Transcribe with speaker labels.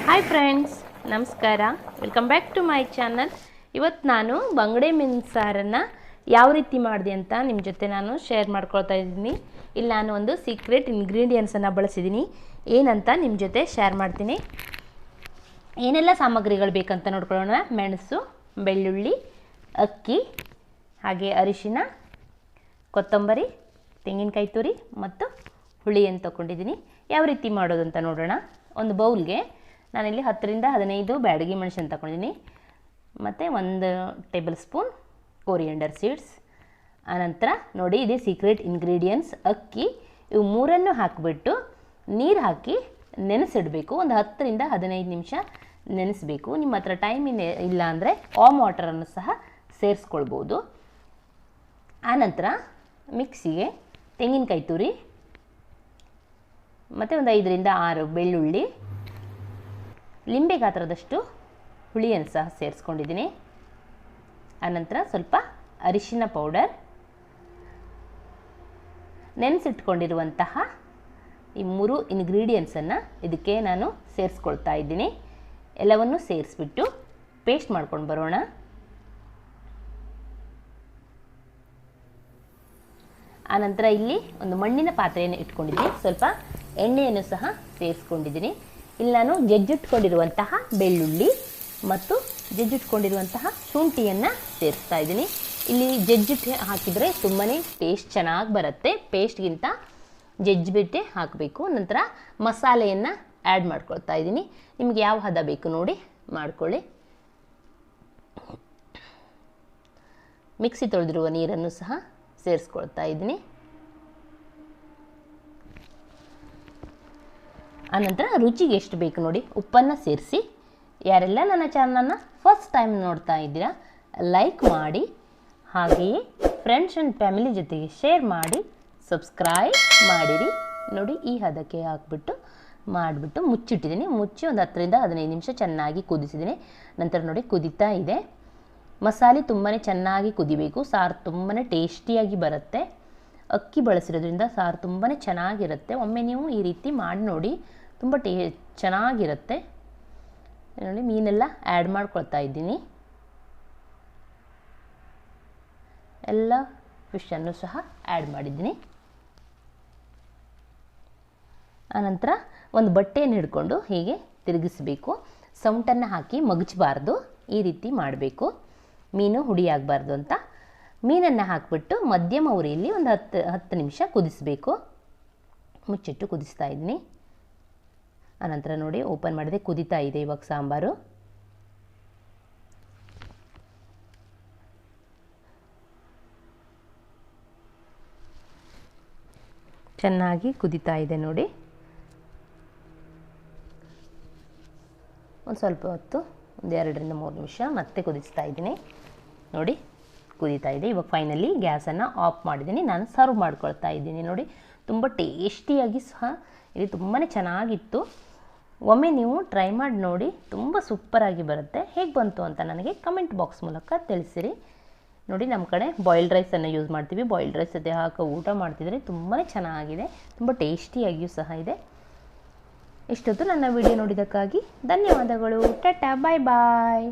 Speaker 1: Hi friends, ನಮಸ್ಕಾರ. Welcome back to my channel. ಇವತ್ತು ನಾನು ಬಂಗಡೆ ಮೀನು ಸಾರನ್ನು ಯಾವ ರೀತಿ ಮಾಡಿದೆ ಅಂತ ನಿಮ್ಮ ಜೊತೆ ನಾನು ಶೇರ್ ಮಾಡ್ಕೊಳ್ತಾ ಇದ್ದೀನಿ. ಇಲ್ಲಿ ನಾನು ಒಂದು ಸೀಕ್ರೆಟ್ ಇಂಗ್ರೀಡಿಯೆಂಟ್ಸನ್ನು ಬಳಸಿದ್ದೀನಿ. ಏನಂತ ನಿಮ್ಮ ಜೊತೆ ಶೇರ್ ಮಾಡ್ತೀನಿ. ಏನೆಲ್ಲ ಸಾಮಗ್ರಿಗಳು ಬೇಕಂತ ನೋಡ್ಕೊಳ್ಳೋಣ. ಮೆಣಸು, ಬೆಳ್ಳುಳ್ಳಿ, ಅಕ್ಕಿ, ಹಾಗೆ ಅರಿಶಿನ, ಕೊತ್ತಂಬರಿ, ತೆಂಗಿನಕಾಯಿ ತುರಿ ಮತ್ತು ಹುಳಿಯನ್ನು ತೊಗೊಂಡಿದ್ದೀನಿ. ಯಾವ ರೀತಿ ಮಾಡೋದಂತ ನೋಡೋಣ. ಒಂದು ಬೌಲ್ಗೆ ನಾನಿಲ್ಲಿ 10 ರಿಂದ 15 ಬ್ಯಾಡಗಿ ಮೆಣಸನ್ನು ತಗೊಂಡಿದ್ದೀನಿ. ಮತ್ತು 1 ಟೇಬಲ್ ಸ್ಪೂನ್ ಕೋರಿಯಂಡರ್ ಸೀಡ್ಸ್. ಆನಂತರ ನೋಡಿ, ಇದೇ ಸೀಕ್ರೆಟ್ ಇಂಗ್ರೀಡಿಯೆಂಟ್ಸ್ ಅಕ್ಕಿ. ಇವು ಮೂರನ್ನು ಹಾಕಿಬಿಟ್ಟು ನೀರು ಹಾಕಿ ನೆನೆಸಿಡಬೇಕು. ಒಂದು 10 ರಿಂದ 15 ನಿಮಿಷ ನೆನೆಸಬೇಕು. ನಿಮ್ಮ ಹತ್ರ ಟೈಮ್ ಇಲ್ಲ ಅಂದರೆ ವಾಮ್ ವಾಟರನ್ನು ಸಹ ಸೇರಿಸ್ಕೊಳ್ಬೋದು. ಆನಂತರ ಮಿಕ್ಸಿಗೆ ತೆಂಗಿನಕಾಯಿ ತುರಿ ಮತ್ತು ಒಂದು 5 ರಿಂದ 6 ಬೆಳ್ಳುಳ್ಳಿ, ಲಿಂಬೆ ಗಾತ್ರದಷ್ಟು ಹುಳಿಯನ್ನು ಸಹ ಸೇರಿಸ್ಕೊಂಡಿದ್ದೀನಿ. ಆನಂತರ ಸ್ವಲ್ಪ ಅರಿಶಿನ ಪೌಡರ್, ನೆನೆಸಿಟ್ಕೊಂಡಿರುವಂತಹ ಈ 3 ಇಂಗ್ರೀಡಿಯೆಂಟ್ಸನ್ನು ಇದಕ್ಕೆ ನಾನು ಸೇರಿಸ್ಕೊಳ್ತಾ ಇದ್ದೀನಿ. ಎಲ್ಲವನ್ನು ಸೇರಿಸ್ಬಿಟ್ಟು ಪೇಸ್ಟ್ ಮಾಡ್ಕೊಂಡು ಬರೋಣ. ಆನಂತರ ಇಲ್ಲಿ ಒಂದು ಮಣ್ಣಿನ ಪಾತ್ರೆಯನ್ನು ಇಟ್ಕೊಂಡಿದ್ದೀನಿ. ಸ್ವಲ್ಪ ಎಣ್ಣೆಯನ್ನು ಸಹ ಸೇರಿಸ್ಕೊಂಡಿದ್ದೀನಿ. ಇಲ್ಲಿ ನಾನು ಜಜ್ಜಿಟ್ಕೊಂಡಿರುವಂತಹ ಬೆಳ್ಳುಳ್ಳಿ ಮತ್ತು ಜಜ್ಜಿಟ್ಕೊಂಡಿರುವಂತಹ ಶುಂಠಿಯನ್ನು ಸೇರಿಸ್ತಾ ಇದ್ದೀನಿ. ಇಲ್ಲಿ ಜಜ್ಜಿಟ್ಟು ಹಾಕಿದರೆ ತುಂಬಾ ಟೇಸ್ಟ್ ಚೆನ್ನಾಗಿ ಬರುತ್ತೆ. ಪೇಸ್ಟ್ಗಿಂತ ಜಜ್ಜಿಬಿಟ್ಟೆ ಹಾಕಬೇಕು. ನಂತರ ಮಸಾಲೆಯನ್ನು ಆ್ಯಡ್ ಮಾಡ್ಕೊಳ್ತಾ ಇದ್ದೀನಿ. ನಿಮ್ಗೆ ಯಾವ ಹದ ಬೇಕು ನೋಡಿ ಮಾಡ್ಕೊಳ್ಳಿ. ಮಿಕ್ಸಿ ತೊಳೆದಿರುವ ನೀರನ್ನು ಸಹ ಸೇರಿಸ್ಕೊಳ್ತಾ ಇದ್ದೀನಿ. ಆನಂತರ ರುಚಿಗೆ ಎಷ್ಟು ಬೇಕು ನೋಡಿ ಉಪ್ಪನ್ನು ಸೇರಿಸಿ. ಯಾರೆಲ್ಲ ನನ್ನ ಚಾನಲನ್ನು ಫಸ್ಟ್ ಟೈಮ್ ನೋಡ್ತಾ ಇದ್ದೀರಾ ಲೈಕ್ ಮಾಡಿ, ಹಾಗೆಯೇ ಫ್ರೆಂಡ್ಸ್ ಆ್ಯಂಡ್ ಫ್ಯಾಮಿಲಿ ಜೊತೆಗೆ ಶೇರ್ ಮಾಡಿ, ಸಬ್ಸ್ಕ್ರೈಬ್ ಮಾಡಿರಿ. ನೋಡಿ, ಈ ಹದಕ್ಕೆ ಮಾಡಿಬಿಟ್ಟು ಮುಚ್ಚಿಟ್ಟಿದ್ದೀನಿ. ಮುಚ್ಚಿ ಒಂದು 10 ರಿಂದ 15 ನಿಮಿಷ ಚೆನ್ನಾಗಿ ಕುದಿಸಿದ್ದೀನಿ. ನಂತರ ನೋಡಿ ಕುದೀತಾ ಇದೆ. ಮಸಾಲೆ ತುಂಬಾ ಚೆನ್ನಾಗಿ ಕುದಿಬೇಕು. ಸಾರು ತುಂಬಾ ಟೇಸ್ಟಿಯಾಗಿ ಬರುತ್ತೆ. ಅಕ್ಕಿ ಬಳಸಿರೋದ್ರಿಂದ ಸಾರು ತುಂಬಾ ಚೆನ್ನಾಗಿರುತ್ತೆ. ಒಮ್ಮೆ ನೀವು ಈ ರೀತಿ ಮಾಡಿ ನೋಡಿ, ತುಂಬ ಚೆನ್ನಾಗಿರುತ್ತೆ. ನೋಡಿ, ಮೀನೆಲ್ಲ ಆ್ಯಡ್ ಮಾಡ್ಕೊಳ್ತಾ ಇದ್ದೀನಿ. ಎಲ್ಲ ಫಿಶನ್ನು ಸಹ ಆ್ಯಡ್ ಮಾಡಿದ್ದೀನಿ. ಆನಂತರ ಒಂದು ಬಟ್ಟೆಯನ್ನು ಹಿಡ್ಕೊಂಡು ಹೀಗೆ ತಿರುಗಿಸಬೇಕು. ಸೌಂಟನ್ನು ಹಾಕಿ ಮಗಚಬಾರ್ದು. ಈ ರೀತಿ ಮಾಡಬೇಕು. ಮೀನು ಹುಡಿಯಾಗಬಾರ್ದು ಅಂತ. ಮೀನನ್ನು ಹಾಕಿಬಿಟ್ಟು ಮಧ್ಯಮ ಉರಿಯಲ್ಲಿ ಒಂದು 10 ನಿಮಿಷ ಕುದಿಸಬೇಕು. ಮುಚ್ಚಿಟ್ಟು ಕುದಿಸ್ತಾ ಇದ್ದೀನಿ. ಆನಂತರ ನೋಡಿ ಓಪನ್ ಮಾಡಿದೆ, ಕುದೀತಾ ಇದೆ ಇವಾಗ ಸಾಂಬಾರು. ಚೆನ್ನಾಗಿ ಕುದೀತಾ ಇದೆ ನೋಡಿ. ಒಂದು ಸ್ವಲ್ಪ ಹೊತ್ತು, ಒಂದು 2 ರಿಂದ 3 ನಿಮಿಷ ಮತ್ತೆ ಕುದಿಸ್ತಾ ಇದ್ದೀನಿ. ನೋಡಿ ಕುದೀತಾ ಇದೆ. ಇವಾಗ ಫೈನಲಿ ಗ್ಯಾಸನ್ನು ಆಫ್ ಮಾಡಿದ್ದೀನಿ. ನಾನು ಸರ್ವ್ ಮಾಡ್ಕೊಳ್ತಾ ಇದ್ದೀನಿ. ನೋಡಿ, ತುಂಬ ಟೇಸ್ಟಿಯಾಗಿ ಸಹ ಇದು ತುಂಬಾ ಚೆನ್ನಾಗಿತ್ತು. ಒಮ್ಮೆ ನೀವು ಟ್ರೈ ಮಾಡಿ ನೋಡಿ, ತುಂಬ ಸೂಪರಾಗಿ ಬರುತ್ತೆ. ಹೇಗೆ ಬಂತು ಅಂತ ನನಗೆ ಕಮೆಂಟ್ ಬಾಕ್ಸ್ ಮೂಲಕ ತಿಳಿಸಿರಿ. ನೋಡಿ, ನಮ್ಮ ಕಡೆ ಬಾಯ್ಲ್ಡ್ ರೈಸನ್ನು ಯೂಸ್ ಮಾಡ್ತೀವಿ. ಬಾಯ್ಲ್ಡ್ ರೈಸ್ ಜೊತೆ ಹಾಕಿ ಊಟ ಮಾಡ್ತಿದ್ರೆ ತುಂಬಾ ಚೆನ್ನಾಗಿದೆ. ತುಂಬ ಟೇಸ್ಟಿಯಾಗಿಯೂ ಸಹ ಇದೆ. ಇಷ್ಟೊತ್ತು ನನ್ನ ವಿಡಿಯೋ ನೋಡಿದ್ದಕ್ಕಾಗಿ ಧನ್ಯವಾದಗಳು. ಟಾಟಾ, ಬಾಯ್ ಬಾಯ್.